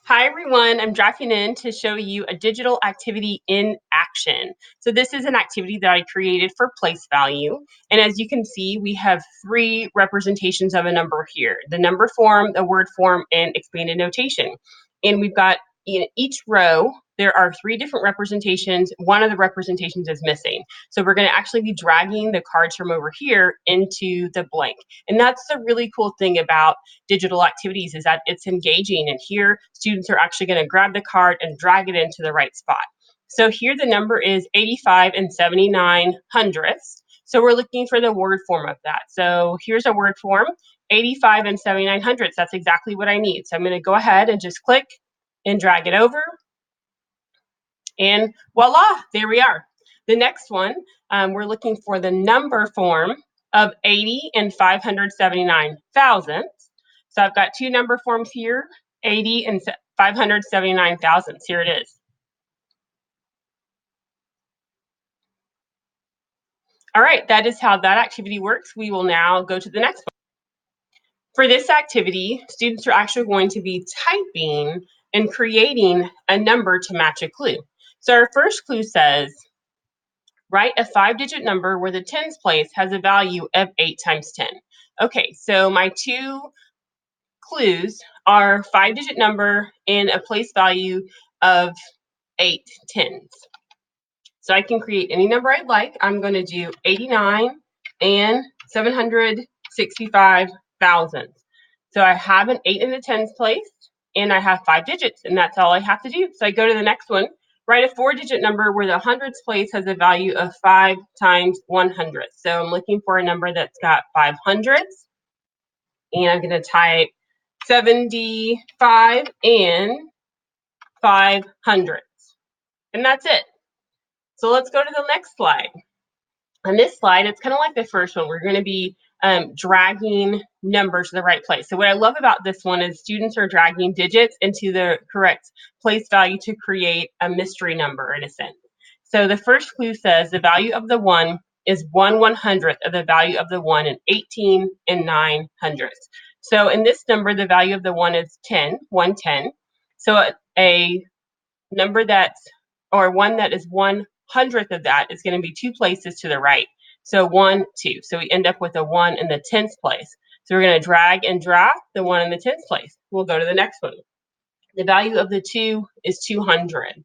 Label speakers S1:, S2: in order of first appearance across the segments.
S1: Hi everyone, I'm dropping in to show you a digital activity in action. So this is an activity that I created for place value. And as you can see, we have three representations of a number here: the number form, the word form, and expanded notation. And we've got in each row, there are three different representations. One of the representations is missing. So we're going to actually be dragging the cards from over here into the blank. And that's the really cool thing about digital activities, is that it's engaging, and here students are actually going to grab the card and drag it into the right spot. So here the number is 85 and 79 hundredths. So we're looking for the word form of that. So here's a word form, 85 and 79 hundredths. That's exactly what I need. So I'm going to go ahead and just click and drag it over, and voila, there we are. The next one, we're looking for the number form of 80 and 579 thousandths. So I've got two number forms here, 80 and 579 thousandths. Here it is. All right, that is how that activity works. We will now go to the next one. For this activity, students are actually going to be typing and creating a number to match a clue. So our first clue says, write a 5-digit number where the tens place has a value of 8 times 10. Okay, so my two clues are 5-digit number and a place value of 8 tens. So I can create any number I'd like. I'm going to do 89 and 765 thousandths. So I have an 8 in the tens place, and I have 5 digits, and that's all I have to do. So I go to the next one. Write a 4-digit number where the hundreds place has a value of 5 times 100. So I'm looking for a number that's got 5 hundredths, and I'm going to type 75 and 5 hundredths, and that's it. So let's go to the next slide. On this slide, it's kind of like the first one. We're going to be dragging numbers to the right place. So what I love about this one is students are dragging digits into the correct place value to create a mystery number, in a sense. So the first clue says the value of the 1 is 1/100th of the value of the 1 and 18 and 9 hundredths. So in this number, the value of the 1 is 10, 1/10. So a number that's, or one that is 1/100th of that is going to be two places to the right. So 1, 2. So we end up with a 1 in the tenths place. So we're going to drag and drop the 1 in the tenths place. We'll go to the next one. The value of the 2 is 200.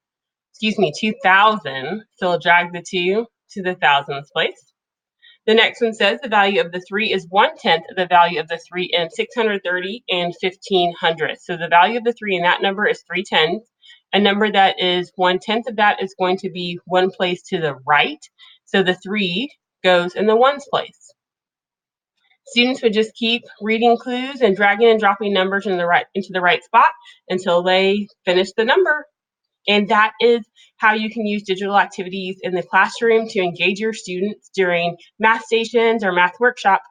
S1: Excuse me, 2,000. So we'll drag the 2 to the thousandths place. The next one says the value of the 3 is 1/10 of the value of the 3 in 630 and 1500. So the value of the 3 in that number is 3/10. A number that is 1/10 of that is going to be one place to the right. So the 3 goes in the ones place. Students would just keep reading clues and dragging and dropping numbers into the right spot until they finish the number. And that is how you can use digital activities in the classroom to engage your students during math stations or math workshop.